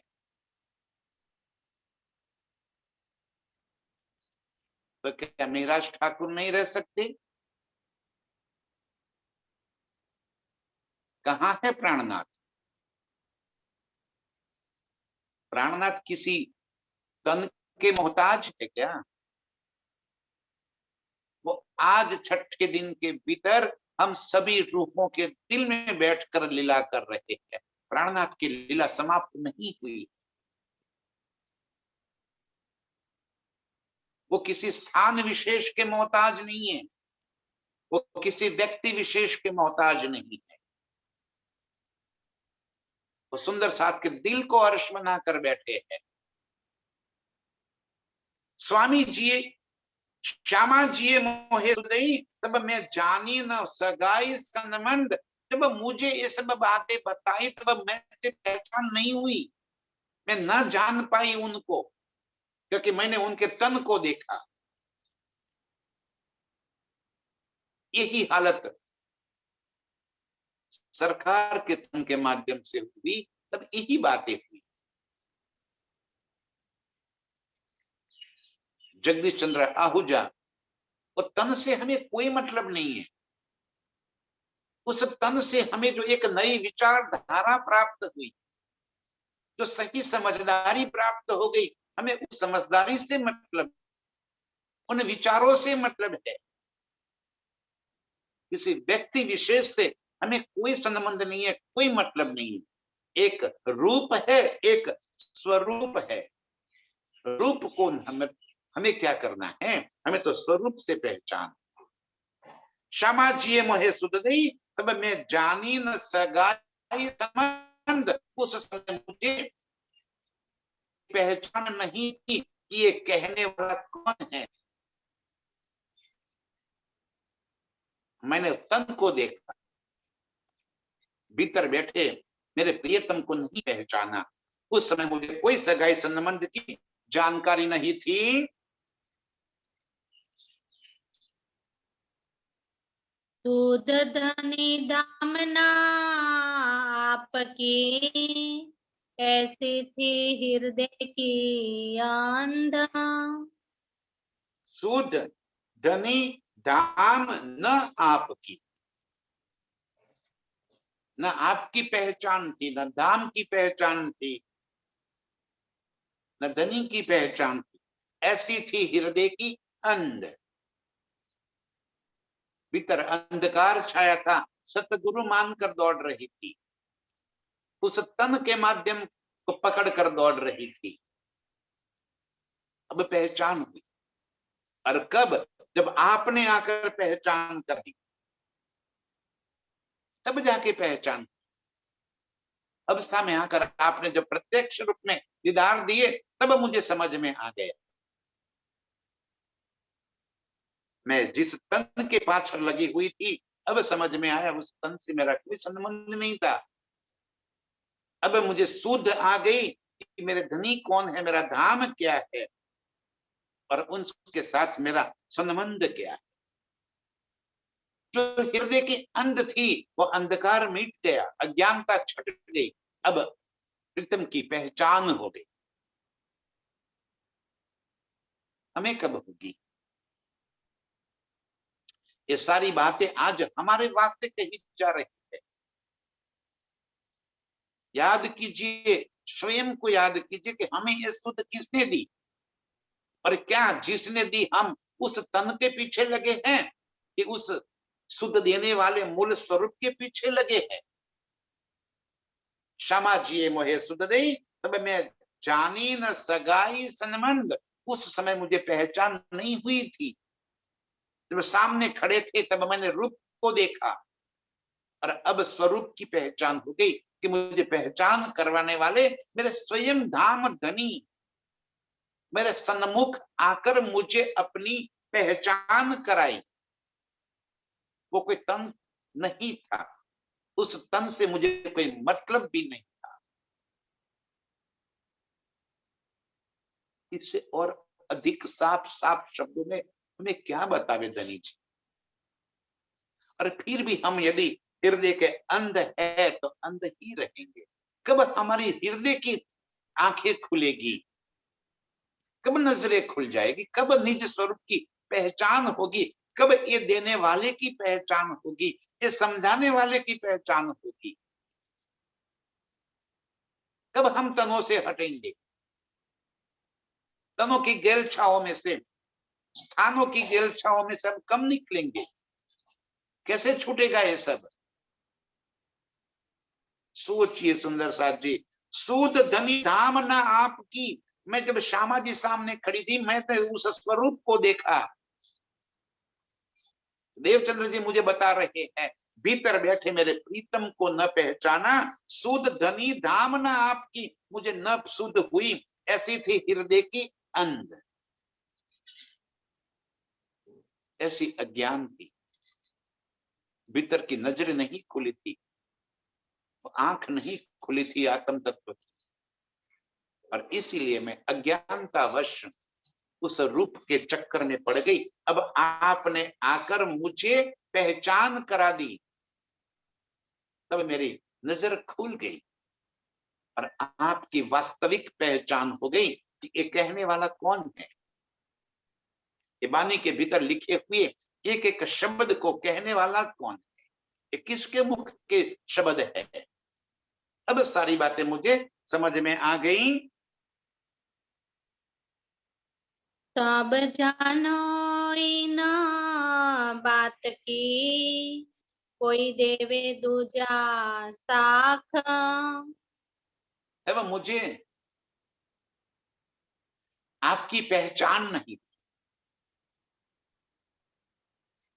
[SPEAKER 2] तो क्या महाराज ठाकुर नहीं रह सकते? कहाँ है प्राणनाथ? प्राणनाथ किसी तन के मोहताज है क्या? वो आज छठे दिन के भीतर हम सभी रूपों के दिल में बैठकर लीला कर रहे हैं, प्राणनाथ की लीला समाप्त नहीं हुई। वो किसी स्थान विशेष के मोहताज नहीं है, वो किसी व्यक्ति विशेष के मोहताज नहीं है। वो सुंदर साथ के दिल को अर्श बना कर बैठे हैं। स्वामी जी श्यामा जी मोहे सुदई तब मैं जानी न सगाई संबंध। जब मुझे ये सब बातें बताई तब मैं पहचान नहीं हुई, मैं न जान पाई उनको, क्योंकि मैंने उनके तन को देखा। यही हालत सरकार के तन के माध्यम से हुई, तब यही बातें हुई। जगदीश चंद्र आहूजा, वो तन से हमें कोई मतलब नहीं है। उस तन से हमें जो एक नई विचारधारा प्राप्त हुई, जो सही समझदारी प्राप्त हो गई, हमें उस समझदारी से मतलब, उन विचारों से मतलब है। किसी व्यक्ति विशेष से हमें कोई संबंध नहीं है, कोई मतलब नहीं है। एक रूप है, एक स्वरूप है। रूप को हमें क्या करना है, हमें तो स्वरूप से पहचान। क्षमा जिये मोहे सुध गई तब मैं जानी न सगाई संबंध। उस समय मुझे पहचान नहीं थी कि ये कहने वाला कौन है। मैंने तन को देखा, भीतर बैठे मेरे प्रियतम को नहीं पहचाना। उस समय मुझे कोई सगाई संबंध की जानकारी नहीं थी।
[SPEAKER 1] दूध धनी दामना आपकी, ऐसी थी हृदय की अंधा।
[SPEAKER 2] सूद धनी धाम न आपकी, न आपकी पहचान थी, न धाम की पहचान थी, न धनी की पहचान थी। ऐसी थी हृदय की अंध। भीतर अंधकार छाया था, सतगुरु मानकर दौड़ रही थी, उस तन के माध्यम को पकड़कर दौड़ रही थी। अब पहचान हुई। और कब? जब आपने आकर पहचान कर दी, तब जाके पहचान। अब सामने आकर आपने जब प्रत्यक्ष रूप में दीदार दिए, तब मुझे समझ में आ गया। मैं जिस तन के पाछड़ लगी हुई थी, अब समझ में आया उस तन से मेरा कोई संबंध नहीं था। अब मुझे सूझ आ गई कि मेरे धनी कौन है, मेरा धाम क्या है, और उनके साथ मेरा संबंध क्या है। जो हृदय की अंध थी, वो अंधकार मिट गया, अज्ञानता छट गई। अब प्रीतम की पहचान हो गई। हमें कब होगी? ये सारी बातें आज हमारे वास्ते कही जा रही है। याद कीजिए, स्वयं को याद कीजिए कि हमें ये सुध किसने दी, और क्या जिसने दी हम उस तन के पीछे लगे हैं कि उस सुध देने वाले मूल स्वरूप के पीछे लगे हैं। क्षमा जिये मोहे सुध दई तब मैं जानी न सगाई संबंध। उस समय मुझे पहचान नहीं हुई थी। जब सामने खड़े थे तब मैंने रूप को देखा, और अब स्वरूप की पहचान हो गई कि मुझे पहचान करवाने वाले मेरे स्वयं धाम धनी मेरे सन्मुख आकर मुझे अपनी पहचान कराई। वो कोई तन नहीं था, उस तन से मुझे कोई मतलब भी नहीं था। इससे और अधिक साफ साफ शब्दों में हमें क्या बतावे धनी जी। और फिर भी हम यदि हृदय के अंध है तो अंध ही रहेंगे। कब हमारी हृदय की आंखें खुलेगी, कब नजरें खुल जाएगी, कब निज स्वरूप की पहचान होगी, कब ये देने वाले की पहचान होगी, ये समझाने वाले की पहचान होगी, कब हम तनों से हटेंगे, तनों की गेलछाओं में से, स्थानों की गेलछाओं में से हम कम निकलेंगे। कैसे छूटेगा ये सब? सोचिए सुंदर साथ जी, सूद धनी धाम न आपकी, मैं जब श्यामा जी सामने खड़ी थी, मैं तो उस स्वरूप को देखा। देवचंद्र जी मुझे बता रहे हैं, भीतर बैठे मेरे प्रीतम को न पहचाना, सुध धनी धाम न आपकी, मुझे न सुध हुई, ऐसी थी हृदय की अंध, ऐसी अज्ञान थी, भीतर की नजर नहीं खुली थी, आंख नहीं खुली थी आत्म तत्व की, और इसीलिए मैं अज्ञानतावश उस रूप के चक्कर में पड़ गई। अब आपने आकर मुझे पहचान करा दी, तब मेरी नजर खुल गई और आपकी वास्तविक पहचान हो गई कि ये कहने वाला कौन है। ये वाणी के भीतर लिखे हुए एक एक शब्द को कहने वाला कौन है, ये किसके मुख के शब्द है। अब सारी बातें मुझे समझ में आ गई।
[SPEAKER 1] तब जानो इन बात की, कोई देवे दूजा साख।
[SPEAKER 2] अब मुझे आपकी पहचान नहीं थी,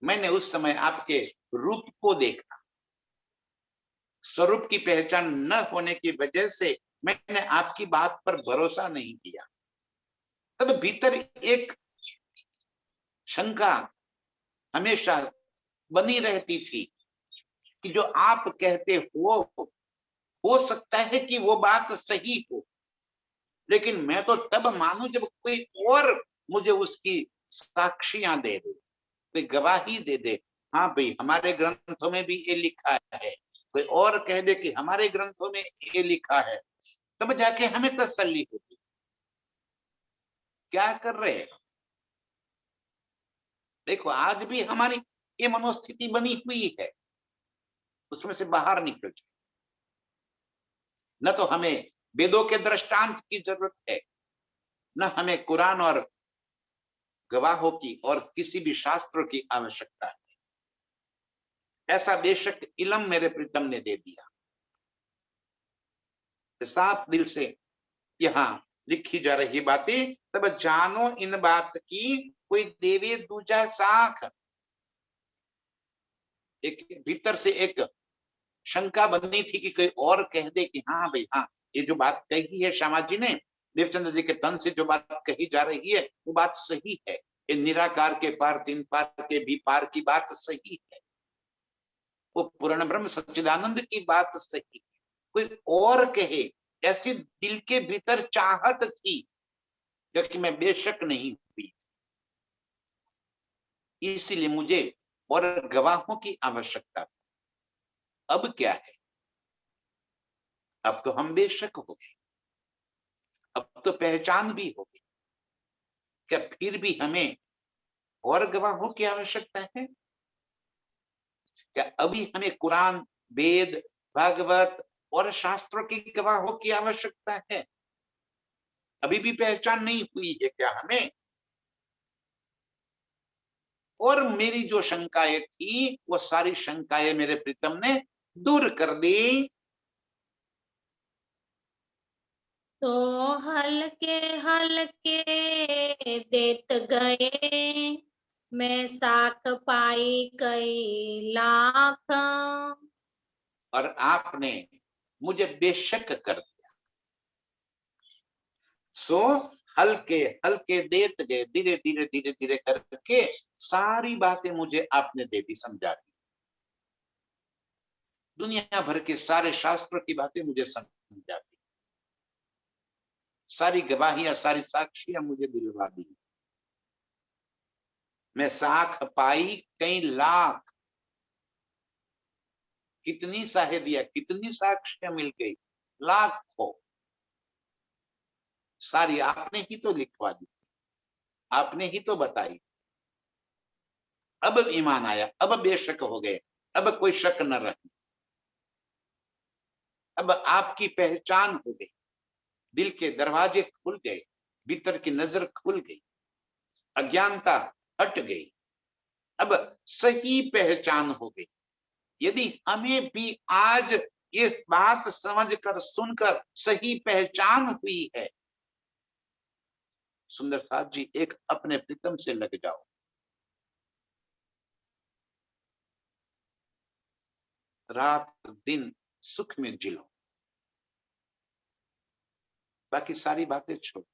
[SPEAKER 2] मैंने उस समय आपके रूप को देखा, स्वरूप की पहचान न होने की वजह से मैंने आपकी बात पर भरोसा नहीं किया। तब भीतर एक शंका हमेशा बनी रहती थी कि जो आप कहते हो सकता है कि वो बात सही हो, लेकिन मैं तो तब मानूं जब कोई और मुझे उसकी साक्षियां दे दे, कोई गवाही दे दे। हाँ भाई, हमारे ग्रंथों में भी ये लिखा है, कोई और कह दे कि हमारे ग्रंथों में ये लिखा है, तब जाके हमें तसल्ली होती। क्या कर रहे हैं? देखो, आज भी हमारी ये मनोस्थिति बनी हुई है, उसमें से बाहर निकल जाए। न तो हमें वेदों के दृष्टांत की जरूरत है, न हमें कुरान और गवाहों की और किसी भी शास्त्र की आवश्यकता है। ऐसा बेशक इल्म मेरे प्रीतम ने दे दिया, साफ दिल से यहाँ लिखी जा रही बातें, तब जानो इन बात की, कोई देवे दूजा साख। एक भीतर से एक शंका बननी थी कि कोई और कह दे कि हाँ भाई, हाँ, ये जो बात कही है श्यामा जी ने, देवचंद्र जी के तन से जो बात कही जा रही है वो बात सही है। ये निराकार के पार, तीन पार के भी पार की बात सही है, वो पूर्ण ब्रह्म सच्चिदानंद की बात सही है। कोई और कहे, ऐसी दिल के भीतर चाहत थी, जो कि मैं बेशक नहीं हुई, इसीलिए मुझे और गवाहों की आवश्यकता थी। अब क्या है, अब तो हम बेशक हो गए, अब तो पहचान भी हो गई, क्या फिर भी हमें और गवाहों की आवश्यकता है? क्या अभी हमें कुरान, वेद, भागवत और शास्त्रों की गवाहों की आवश्यकता है? अभी भी पहचान नहीं हुई है क्या हमें? और मेरी जो शंकाएं थी, वो सारी शंकाएं मेरे प्रीतम ने दूर कर दी।
[SPEAKER 1] तो हल्के हल्के देत गए, मैं साख पाई कई लाख।
[SPEAKER 2] और आपने मुझे बेशक कर दिया। सो हल्के हल्के देत गए, धीरे धीरे धीरे धीरे करके सारी बातें मुझे आपने दे दी, समझा दी। दुनिया भर के सारे शास्त्रों की बातें मुझे समझा दी, सारी गवाहियां, सारी साक्षियां मुझे दिलवा दी। मैं साख पाई कई लाख, कितनी साहेदियां, कितनी साक्षियां मिल गई, लाखों, सारी आपने ही तो लिखवा दी, आपने ही तो बताई। अब ईमान आया, अब बेशक हो गए, अब कोई शक न रही, अब आपकी पहचान हो गई, दिल के दरवाजे खुल गए, भीतर की नजर खुल गई, अज्ञानता हट गई, अब सही पहचान हो गई। यदि हमें भी आज इस बात समझकर, सुनकर सही पहचान हुई है, सुंदर साथ जी, एक अपने प्रीतम से लग जाओ, रात दिन सुख में जिलो, बाकी सारी बातें छोड़ो।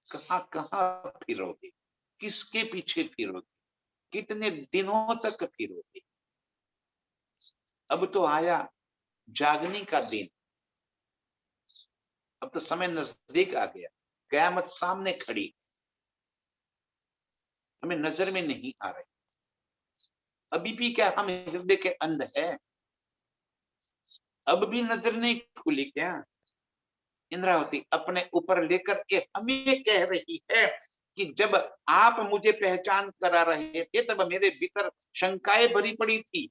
[SPEAKER 2] कहां कहां फिरोगे, किसके पीछे फिरोगे, कितने दिनों तक फिरोगे। अब तो आया जागने का दिन, अब तो समय नजदीक आ गया, कयामत सामने खड़ी, हमें नजर में नहीं आ रही। अभी भी क्या हम हृदय के अंध है? अब भी नजर नहीं खुली क्या? इंद्रावती अपने ऊपर लेकर के हमें कह रही है कि जब आप मुझे पहचान करा रहे थे तब मेरे भीतर शंकाएं भरी पड़ी थी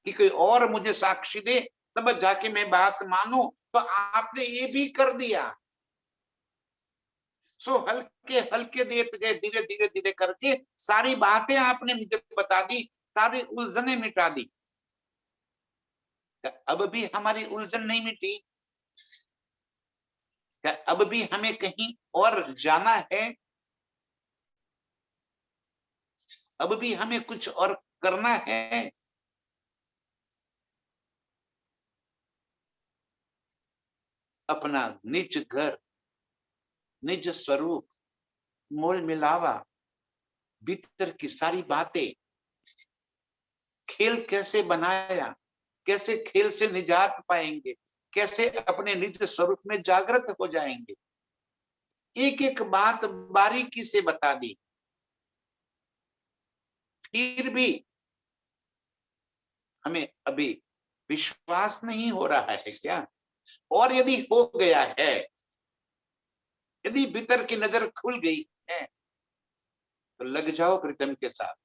[SPEAKER 2] कि कोई और मुझे साक्षी दे तब जाके मैं बात मानूं, तो आपने ये भी कर दिया। सो हल्के हल्के देते गए, धीरे धीरे धीरे करके सारी बातें आपने मुझे बता दी, सारी उलझने मिटा दी। अब भी हमारी उलझन नहीं मिटी? क्या अब भी हमें कहीं और जाना है? अब भी हमें कुछ और करना है? अपना निज घर, निज स्वरूप, मोल मिलावा, भीतर की सारी बातें, खेल कैसे बनाया, कैसे खेल से निजात पाएंगे, कैसे अपने निज स्वरूप में जागृत हो जाएंगे, एक एक बात बारीकी से बता दी। फिर भी हमें अभी विश्वास नहीं हो रहा है क्या? और यदि हो गया है, यदि भीतर की नजर खुल गई है, तो लग जाओ प्रीतम के साथ।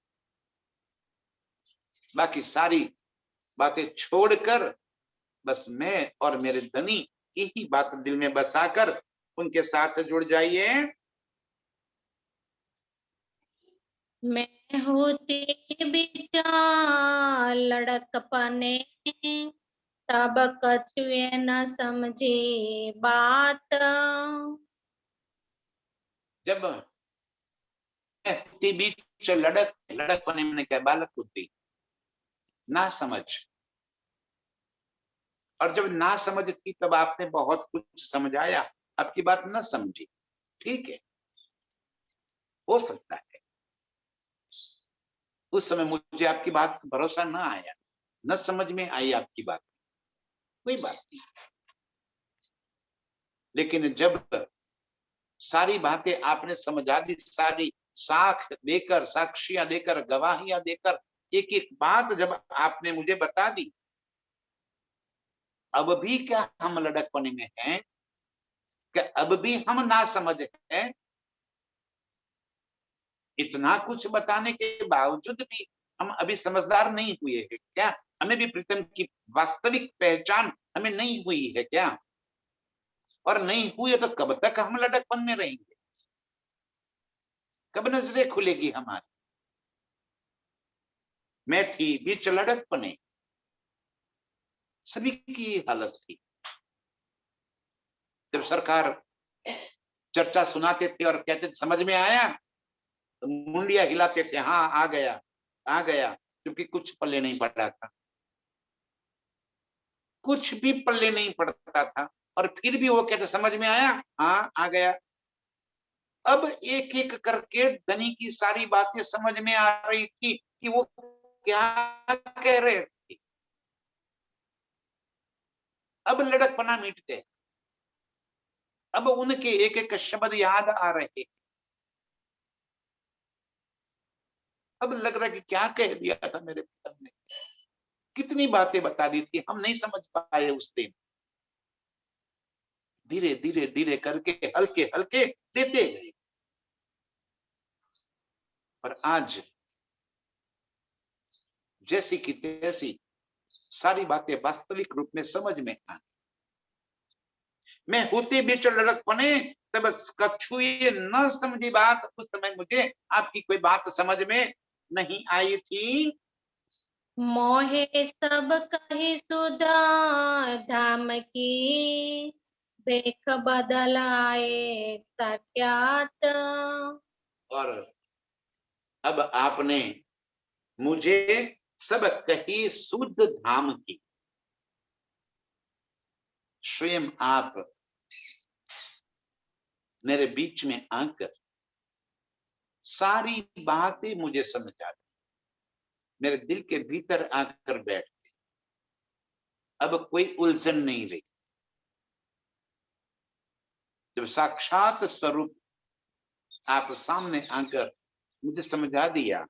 [SPEAKER 2] बाकी सारी बातें छोड़कर बस मैं और मेरे धनी यही बात दिल में बसाकर उनके साथ जुड़ जाइए।
[SPEAKER 1] मैं होती विचार लड़कपने, तब कछुए न समझे बात।
[SPEAKER 2] जब मैं होती बीच लड़क, लड़क बने मैंने क्या बालक होती, ना समझ, और जब ना समझ थी तब आपने बहुत कुछ समझाया, आपकी बात ना समझी, ठीक है, हो सकता है उस समय मुझे आपकी बात का भरोसा ना आया, न समझ में आई आपकी बात, कोई बात नहीं। लेकिन जब सारी बातें आपने समझा दी, सारी साख देकर, साक्षियां देकर, गवाहियां देकर, एक एक बात जब आपने मुझे बता दी, अब भी क्या हम लड़कपने में हैं? क्या अब भी हम ना समझ हैं? इतना कुछ बताने के बावजूद भी हम अभी समझदार नहीं हुए हैं क्या? हमें भी प्रीतम की वास्तविक पहचान हमें नहीं हुई है क्या? और नहीं हुई तो कब तक हम लड़कपन में रहेंगे? कब नजरें खुलेगी हमारी? मैं थी बीच लड़कपने, सभी की हालत थी। जब सरकार चर्चा सुनाते थे और कहते थे समझ में आया, तो मुंडिया हिलाते थे, हाँ आ गया, आ गया, क्योंकि कुछ पल्ले नहीं पड़ रहा था, कुछ भी पल्ले नहीं पड़ता था, और फिर भी वो कहते समझ में आया, हाँ आ गया। अब एक एक करके धनी की सारी बातें समझ में आ रही थी कि वो क्या कह रहे थे। अब लड़कपना मिट गए, अब उनके एक एक शब्द याद आ रहे, अब लग रहा है कि क्या कह दिया था मेरे पिता ने, कितनी बातें बता दी थी, हम नहीं समझ पाए उस दिन। धीरे धीरे धीरे करके हल्के हल्के देते गए, और आज जैसी की तैसी सारी बातें वास्तविक रूप में समझ में आ, मैं होते बीच लड़कपने तब कछुए न समझी बात, उस समय मुझे आपकी कोई बात समझ में नहीं आई थी।
[SPEAKER 1] मोहे सब कही सुधा धाम की, बेख बदलाए साख्यात।
[SPEAKER 2] और अब आपने मुझे सब कही शुद्ध धाम की, स्वयं आप मेरे बीच में आकर सारी बातें मुझे समझा दी, मेरे दिल के भीतर आकर बैठ गए। अब कोई उलझन नहीं रही। जब साक्षात स्वरूप आप सामने आकर मुझे समझा दिया,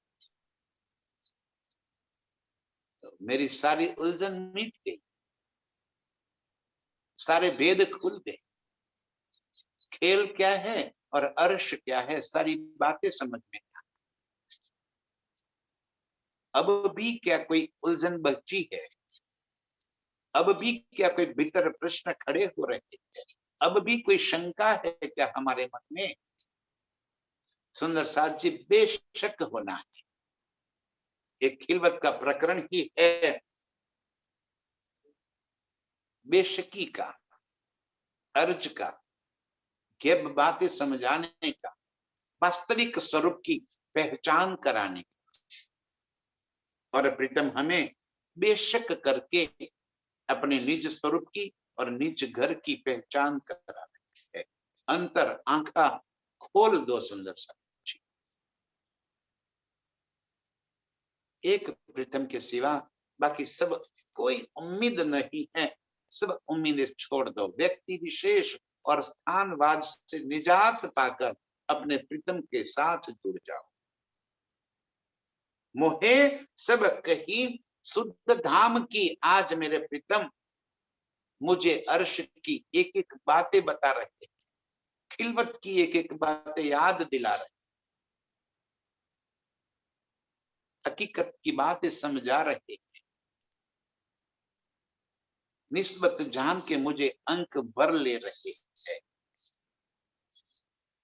[SPEAKER 2] तो मेरी सारी उलझन मिट गई, सारे भेद खुल गए। खेल क्या है और अर्श क्या है, सारी बातें समझ में। अब भी क्या कोई उलझन बची है? अब भी क्या कोई भीतर प्रश्न खड़े हो रहे हैं? अब भी कोई शंका है क्या हमारे मन में? सुंदर साथ जी, बेशक होना है। एक खिलवत का प्रकरण ही है बेशकी का, अर्ज का, गैब बातें समझाने का, वास्तविक स्वरूप की पहचान कराने का। और प्रीतम हमें बेशक करके अपने निज स्वरूप की और निज घर की पहचान करानी है। अंतर आंखा खोल दो सुंदर सा। एक प्रीतम के सिवा बाकी सब कोई उम्मीद नहीं है। सब उम्मीदें छोड़ दो। व्यक्ति विशेष और स्थानवाद से निजात पाकर अपने प्रीतम के साथ जुड़ जाओ। मोहे सब कही शुद्ध धाम की, आज मेरे प्रीतम मुझे अर्श की एक एक बातें बता रहे हैं, खिलवत की एक एक बातें याद दिला रहे, हकीकत की बातें समझा रहे, निस्बत जान के मुझे अंक भर ले रहे हैं।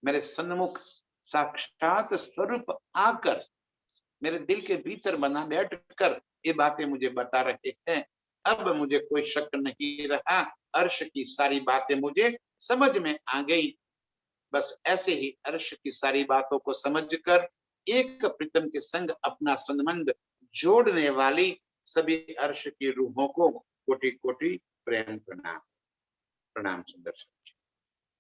[SPEAKER 2] मेरे सन्मुख साक्षात स्वरूप आकर मेरे दिल के भीतर बना बैठकर ये बातें मुझे बता रहे हैं। अब मुझे कोई शक नहीं रहा, अर्श की सारी बातें मुझे समझ में आ गई। बस ऐसे ही अर्श की सारी बातों को समझकर एक प्रीतम के संग अपना संबंध जोड़ने वाली सभी अर्श की रूहों को कोटि कोटि प्रेम प्रणाम। प्रणाम सुंदर।